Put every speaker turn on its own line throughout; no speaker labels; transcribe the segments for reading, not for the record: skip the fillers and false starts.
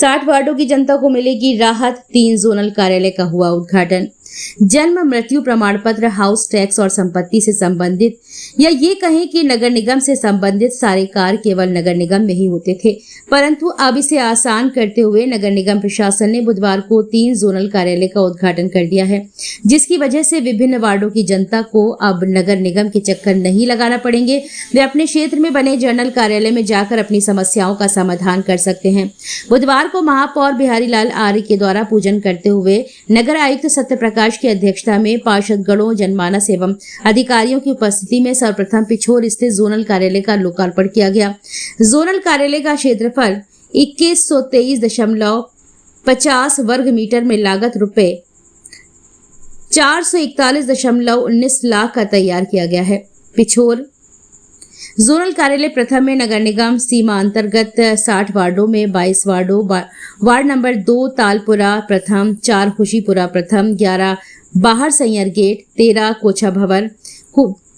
60 वार्डों की जनता को मिलेगी राहत। 3 जोनल कार्यालय का हुआ उद्घाटन। जन्म मृत्यु प्रमाण पत्र, हाउस टैक्स और संपत्ति से संबंधित या ये कहें कि नगर निगम से संबंधित सारे कार्य केवल नगर निगम में ही होते थे, परंतु अब इसे आसान करते हुए नगर निगम प्रशासन ने बुधवार को 3 जोनल कार्यालय का उद्घाटन कर दिया है, जिसकी वजह से विभिन्न वार्डों की जनता को अब नगर निगम के चक्कर नहीं लगाना पड़ेंगे। वे अपने क्षेत्र में बने जनरल कार्यालय में जाकर अपनी समस्याओं का समाधान कर सकते हैं। बुधवार को महापौर बिहारी लाल आर्य के द्वारा पूजन करते हुए नगर आयुक्त सत्य प्रकाश की अध्यक्षता में पार्षदगणों, जनमानस एवं अधिकारियों की उपस्थिति में सर्वप्रथम पिछोर स्थित जोनल कार्यालय का लोकार्पण किया गया। जोनल कार्यालय का क्षेत्रफल 2123.50 वर्ग मीटर में लागत रुपए 441.19 लाख का तैयार किया गया है। पिछोर जोनल कार्यालय प्रथम में नगर निगम सीमा अंतर्गत 60 वार्डों में 22 वार्डों वार्ड नंबर 2 तालपुरा प्रथम, 4 खुशीपुरा प्रथम, 11 बाहर सैयर गेट, 13 कोछा भवन,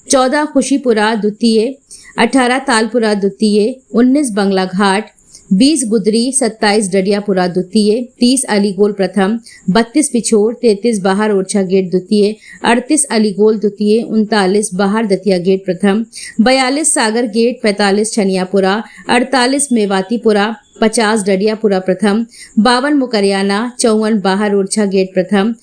14 खुशीपुरा द्वितीय, 18 तालपुरा द्वितीय, 19 बंगला घाट, 20 गुदरी, 27 डडियापुरा द्वितीय, 30 अलीगोल प्रथम, 32 पिछोर, 33 बाहर ओरछा गेट द्वितीय, 38 अलीगोल द्वितीय, 39 बाहर दतिया गेट प्रथम, 42 सागर गेट, 45 छनियापुरा, 48 मेवातीपुरा, 50 डडियापुरा प्रथम, 52 मुकरियाना, 54 बाहर ओरछा गेट प्रथम,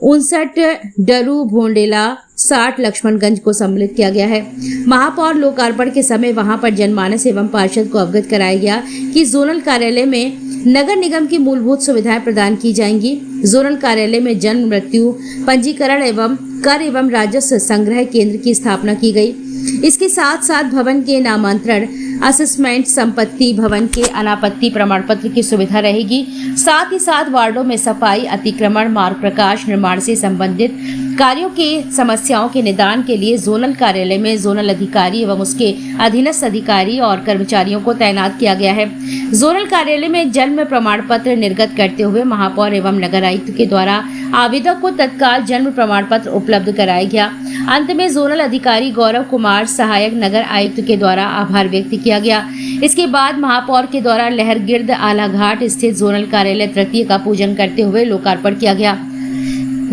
59 डरू भोंडेला, 60 लक्ष्मणगंज को सम्मिलित किया गया है। महापौर लोकार्पण के समय वहां पर जनमानस एवं पार्षद को अवगत कराया गया कि जोनल कार्यालय में नगर निगम की मूलभूत सुविधाएं प्रदान की जाएंगी। जोनल कार्यालय में जन्म मृत्यु पंजीकरण एवं कर एवं राजस्व संग्रह केंद्र की स्थापना की गई। इसके साथ साथ भवन के नामांतरण, असेसमेंट, संपत्ति, भवन के अनापत्ति प्रमाण पत्र की सुविधा रहेगी। साथ ही साथ वार्डों में सफाई, अतिक्रमण, मार्ग प्रकाश, निर्माण से संबंधित कार्यों की समस्याओं के निदान के लिए जोनल कार्यालय में जोनल अधिकारी एवं उसके अधीनस्थ अधिकारी और कर्मचारियों को तैनात किया गया है। जोनल कार्यालय में जन्म प्रमाण पत्र निर्गत करते हुए महापौर एवं नगर आयुक्त के द्वारा आवेदक को तत्काल जन्म प्रमाण पत्र उपलब्ध कराया गया। अंत में जोनल अधिकारी गौरव कुमार, सहायक नगर आयुक्त के द्वारा आभार व्यक्त किया गया। इसके बाद महापौर के द्वारा लहरगिर्द आलाघाट स्थित जोनल कार्यालय तृतीय का पूजन करते हुए लोकार्पण किया गया।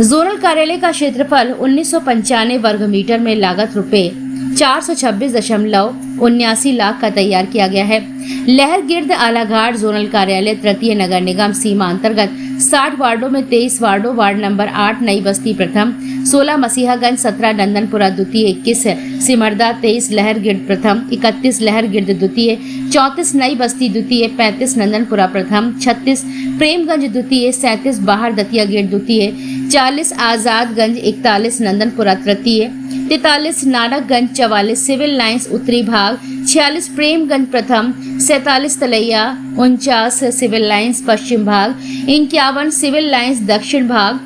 जोनल कार्यालय का क्षेत्रफल 1995 वर्ग मीटर में लागत रुपए 426.79 लाख का तैयार किया गया है। लहरगिर्द आलाघाट जोनल कार्यालय तृतीय नगर निगम सीमा अंतर्गत 60 वार्डों में 23 वार्डों वार्ड नंबर 8 नई बस्ती प्रथम, 16 मसीहागंज, 17 नंदनपुरा द्वितीय, 21 सिमरदा, 23 लहरगिर्द प्रथम, 31 लहरगिर्द द्वितीय, 34 नई बस्ती द्वितीय, 35 नंदनपुरा प्रथम, 36 प्रेमगंज द्वितीय, 37 बाहर दतिया गेट द्वितीय, 40 आजादगंज, 41 नंदनपुरा तृतीय, 43 नानकगंज, 44 सिविल लाइंस उत्तरी भाग, 46 प्रेमगंज प्रथम, 47 तलैया, 49 सिविल लाइंस पश्चिम भाग, 51 सिविल लाइंस दक्षिण भाग,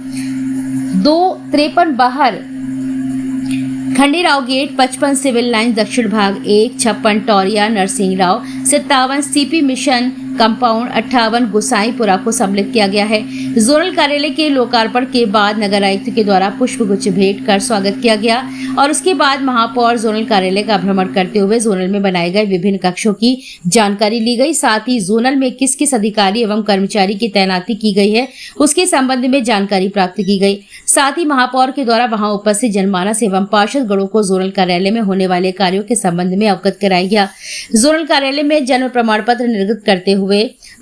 53 बाहर खंडेराव गेट, 55 सिविल लाइंस दक्षिण भाग 1, 56 Tauriya Narsingh Rao, 57 CP mission compound, 58 Gusaipura को सम्मिलित किया गया है। जोनल कार्यालय के लोकार्पण के बाद नगर आयुक्त के द्वारा पुष्पगुच्छ भेंट कर स्वागत किया गया और उसके बाद महापौर जोनल कार्यालय का भ्रमण करते हुए जोनल में बनाए गए विभिन्न कक्षों की जानकारी ली गई। साथ ही जोनल में किस किस अधिकारी एवं कर्मचारी की तैनाती की गई है उसके संबंध में जानकारी प्राप्त की गई। साथ ही महापौर के द्वारा वहां उपस्थित जनमानस एवं पार्षद गणों को जोनल कार्यालय में होने वाले कार्यों के संबंध में अवगत कराया गया। जोनल कार्यालय में जन्म प्रमाण पत्र निर्गत करते हुए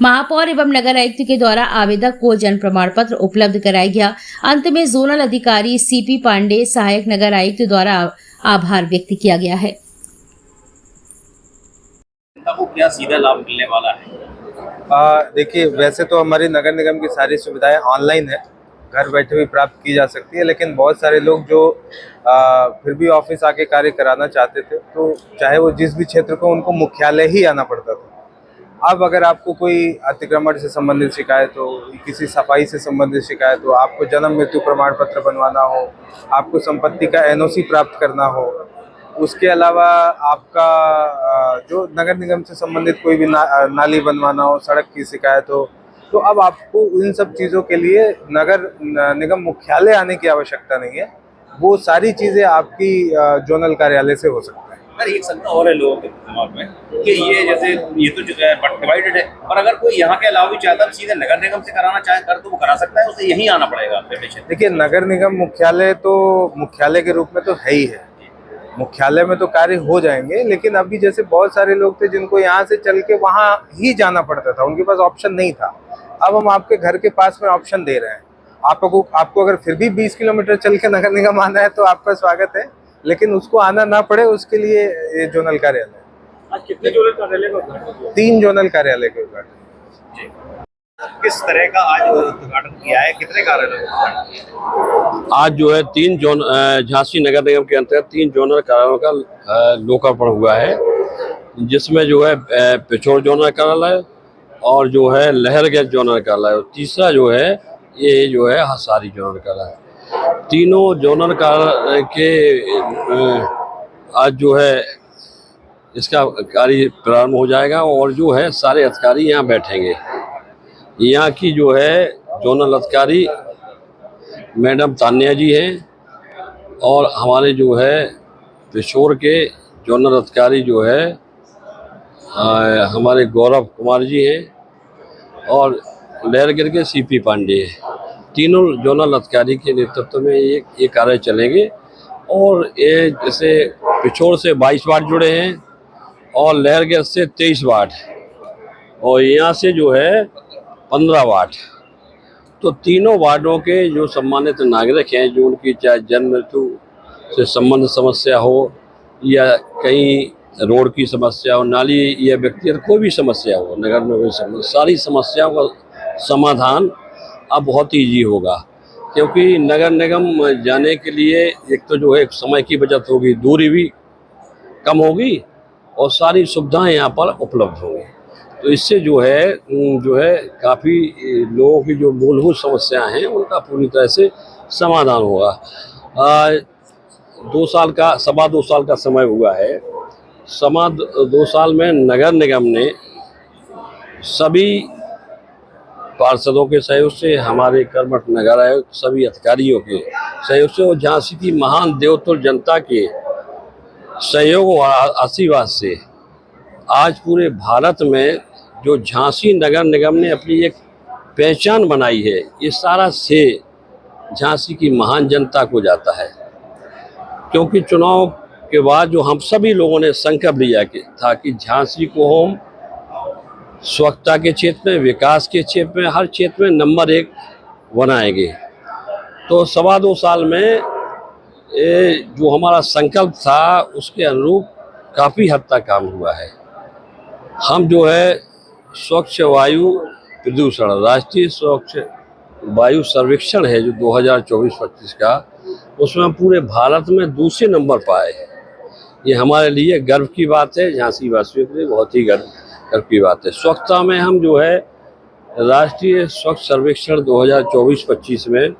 महापौर एवं नगर आयुक्त के द्वारा आवेदक को जन्म प्रमाण पत्र उपलब्ध कराया गया। अंत में जोनल अधिकारी सीपी पांडे, सहायक नगर आयुक्त द्वारा आभार व्यक्त किया गया है।
को क्या सीधा लाभ मिलने वाला है?
देखिए, वैसे तो हमारी नगर निगम की सारी सुविधाएं ऑनलाइन है, घर बैठे भी प्राप्त की जा सकती है, लेकिन बहुत सारे लोग जो फिर भी ऑफिस आके कार्य कराना चाहते थे, तो चाहे वो जिस भी क्षेत्र को, उनको मुख्यालय ही आना पड़ता था। अब अगर आपको कोई अतिक्रमण से संबंधित शिकायत हो, किसी सफाई से संबंधित शिकायत हो, आपको जन्म मृत्यु प्रमाण पत्र बनवाना हो, आपको संपत्ति का एनओसी प्राप्त करना हो, उसके अलावा आपका जो नगर निगम से संबंधित कोई भी नाली बनवाना हो, सड़क की शिकायत हो, तो अब आपको इन सब चीज़ों के लिए नगर निगम मुख्यालय आने की आवश्यकता नहीं है। वो सारी चीज़ें आपकी जोनल कार्यालय से हो सकती है।
सर एक शंका और है लोगों के दिमाग में कि ये जैसे ये तो जो है डिवाइडेड है, पर अगर कोई यहाँ के अलावा भी चाहता है सीधे नगर निगम से कराना चाहे कर तो वो करा सकता है, उसे यहीं आना पड़ेगा पेटिशन।
देखिए, नगर निगम मुख्यालय तो मुख्यालय के रूप में तो है ही है, मुख्यालय में तो कार्य हो जाएंगे, लेकिन अभी जैसे बहुत सारे लोग थे जिनको यहाँ से चल के वहाँ ही जाना पड़ता था, उनके पास ऑप्शन नहीं था। अब हम आपके घर के पास में ऑप्शन दे रहे हैं। आपको अगर फिर भी 20 किलोमीटर चल के नगर निगम आना है तो आपका स्वागत है, लेकिन उसको आना ना पड़े उसके लिए ये जोनल कार्यालय।
आज कितने जोनल कार्यालय का उद्घाटन?
3 जोनल कार्यालय के उद्घाटन।
किस तरह का आज उद्घाटन किया है, कितने कार्यालय का उद्घाटन किया है?
आज जो है 3 जोन झांसी नगर निगम के अंतर्गत 3 जोनल कार्यालयों का लोकार्पण हुआ है, जिसमें जो है पिछोर जोनल कार्यालय और जो है लहरगंज जोनल कार्यालय, और तीसरा जो है ये जो है हसारी जोनल कार्यालय। तीनों जोनल कार्यालय के आज जो है इसका कार्य प्रारंभ हो जाएगा और जो है सारे अधिकारी यहाँ बैठेंगे। यहाँ की जो है जोनल अधिकारी मैडम तान्या जी हैं और हमारे जो है पिछोर के जोनल अधिकारी जो है हमारे गौरव कुमार जी हैं और लहरगंज के सीपी पांडे हैं। तीनों जोनल अधिकारी के नेतृत्व में ये कार्य चलेंगे और ये जैसे पिछोर से 22 वार्ड जुड़े हैं और लहरगंज से 23 वार्ड और यहाँ से जो है 15 वार्ड। तो तीनों वार्डों के जो सम्मानित नागरिक हैं, जो उनकी चाहे जन्म मृत्यु से संबंध समस्या हो या कहीं रोड की समस्या हो, नाली या व्यक्तिगत कोई भी समस्या हो, नगर में कोई समस्या, सारी समस्याओं का समाधान अब बहुत ईजी होगा, क्योंकि नगर निगम जाने के लिए एक तो जो है समय की बचत होगी, दूरी भी कम होगी और सारी सुविधाएं यहाँ पर उपलब्ध होंगी। तो इससे जो है काफ़ी लोगों की जो मूलभूत समस्याएं हैं उनका पूरी तरह से समाधान होगा। 2 साल का समय हुआ है। 2 साल में नगर निगम ने सभी पार्षदों के सहयोग से, हमारे कर्मठ नगर आयुक्त, सभी अधिकारियों के सहयोग से और झांसी की महान देवतुल्य जनता के सहयोग और आशीर्वाद से आज पूरे भारत में जो झांसी नगर निगम ने अपनी एक पहचान बनाई है, ये सारा श्रेय झांसी की महान जनता को जाता है। क्योंकि चुनाव के बाद जो हम सभी लोगों ने संकल्प लिया था कि झांसी को हम स्वच्छता के क्षेत्र में, विकास के क्षेत्र में, हर क्षेत्र में नंबर 1 बनाएंगे। तो 2.25 साल में ये जो हमारा संकल्प था उसके अनुरूप काफ़ी हद तक काम हुआ है। हम जो है स्वच्छ वायु प्रदूषण, राष्ट्रीय स्वच्छ वायु सर्वेक्षण है जो 2024-25 का, उसमें पूरे भारत में दूसरे नंबर पाए। ये हमारे लिए गर्व की बात है, झांसी वासियों के लिए बहुत ही गर्व की बात है। स्वच्छता में हम जो है राष्ट्रीय स्वच्छ सर्वेक्षण 2024-25 में,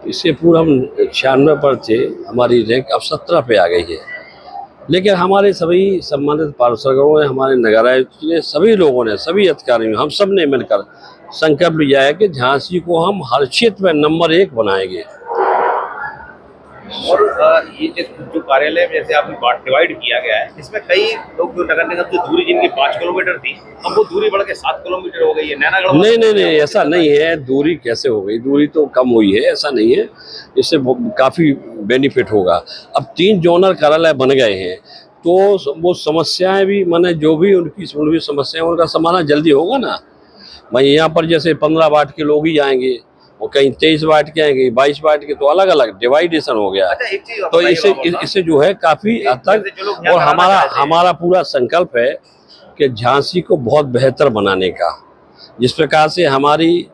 इससे पूर्व हम 96 पर थे, हमारी रैंक अब 17 पे आ गई है। लेकिन हमारे सभी सम्मानित पार्षदों ने, हमारे नगर आयुक्त ने, सभी लोगों ने, सभी अधिकारियों, हम सब ने मिलकर संकल्प लिया है कि झांसी को हम हर क्षेत्र में नंबर 1 बनाएंगे।
और ये जो कार्यालय में जैसे आपने डिवाइड किया गया है, इसमें कई लोग जो नगर निगम से दूरी जिनकी 5 किलोमीटर थी, अब वो दूरी बढ़ के 7 किलोमीटर हो गई है।
नहीं, ऐसा नहीं है। दूरी कैसे हो गई? दूरी तो कम हुई है, ऐसा नहीं है। इससे काफ़ी बेनिफिट होगा। अब 3 जोनल कार्यालय बन गए हैं तो वो समस्याएं भी, माने जो भी उनकी समस्याएं, उनका समाधान जल्दी होगा ना। मैं यहाँ पर जैसे 15 वार्ड के लोग ही आएंगे और कहीं 23 वार्ड के आएंगे, 22 वार्ड के, तो अलग अलग डिवाइडेशन हो गया। तो इससे जो है काफ़ी हद तक, और हमारा पूरा संकल्प है कि झांसी को बहुत बेहतर बनाने का। जिस प्रकार से हमारी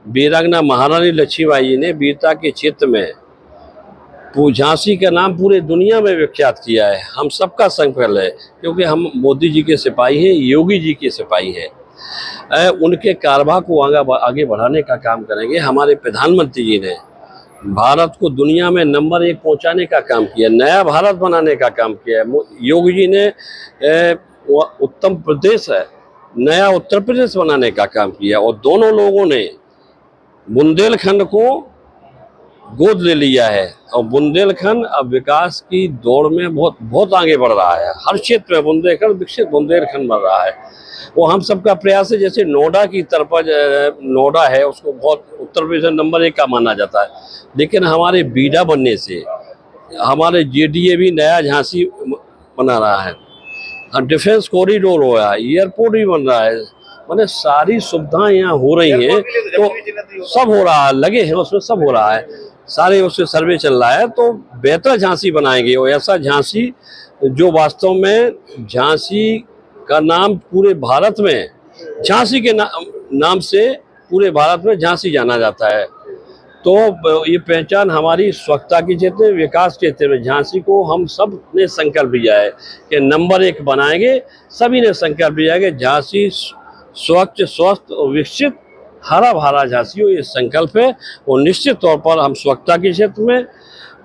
वीरांगना महारानी लक्ष्मीबाई जी ने वीरता के क्षेत्र में झांसी का नाम पूरे दुनिया में विख्यात किया है, हम सबका संकल्प है, क्योंकि हम मोदी जी के सिपाही हैं, योगी जी के सिपाही हैं। उनके कारभार को आगे बढ़ाने का काम करेंगे। हमारे प्रधानमंत्री जी ने भारत को दुनिया में नंबर 1 पहुंचाने का काम किया, नया भारत बनाने का काम किया है। योगी जी ने उत्तर प्रदेश है, नया उत्तर प्रदेश बनाने का काम किया, और दोनों लोगों ने बुंदेलखंड को गोद ले लिया है और बुंदेलखंड अब विकास की दौड़ में बहुत बहुत आगे बढ़ रहा है। हर क्षेत्र में बुंदेलखंड विकसित बुंदेलखंड बन रहा है। वो हम सबका प्रयास है। जैसे नोएडा की तरफ नोएडा है, उसको बहुत उत्तर प्रदेश नंबर 1 का माना जाता है, लेकिन हमारे बीडा बनने से हमारे जेडीए भी नया झांसी बना रहा है, डिफेंस कॉरिडोर हो रहा है, एयरपोर्ट भी बन रहा है, मैंने सारी सुविधाएं यहाँ हो रही हैं। तो सब हो रहा है, लगे हैं उसमें, सब हो रहा है, सारे उससे सर्वे चल रहा है। तो बेहतर झांसी बनाएंगे और ऐसा झांसी जो वास्तव में झांसी का नाम पूरे भारत में, झांसी के नाम से पूरे भारत में झांसी जाना जाता है। तो ये पहचान हमारी स्वच्छता की क्षेत्र में, विकास के क्षेत्र में झांसी को हम सब ने संकल्प लिया है कि नंबर 1 बनाएंगे। सभी ने संकल्प लिया है कि झांसी स्वच्छ, स्वस्थ और विकसित, हरा भरा झांसी हो, ये संकल्प है। और निश्चित तौर पर हम स्वच्छता के क्षेत्र में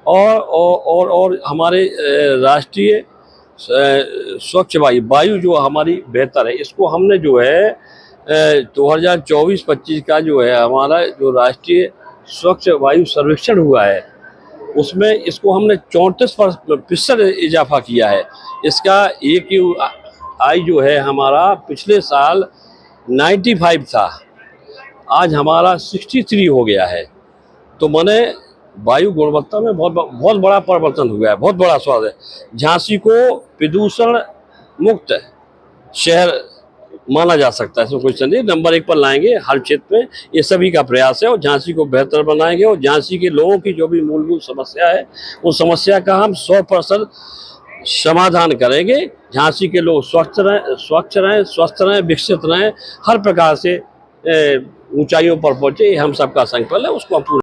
और हमारे राष्ट्रीय स्वच्छ वायु जो हमारी बेहतर है, इसको हमने जो है 2024-25 का जो है हमारा जो राष्ट्रीय स्वच्छ वायु सर्वेक्षण हुआ है, उसमें इसको हमने 34% इजाफा किया है। इसका AQI जो है हमारा पिछले साल 95 था, आज हमारा 63 हो गया है। तो मैंने वायु गुणवत्ता में बहुत बड़ा परिवर्तन हुआ है, बहुत बड़ा स्वाद है। झांसी को प्रदूषण मुक्त शहर माना जा सकता है, इसमें कोई संदेह। नंबर 1 पर लाएंगे हर क्षेत्र में, ये सभी का प्रयास है। और झांसी को बेहतर बनाएंगे और झांसी के लोगों की जो भी मूलभूत समस्या है, उस समस्या का हम 100% समाधान करेंगे। झांसी के लोग स्वच्छ रहें, स्वस्थ रहें, विकसित रहें, हर प्रकार से ऊंचाइयों पर पहुंचे, ये हम सबका संकल्प है, उसको हम पूरा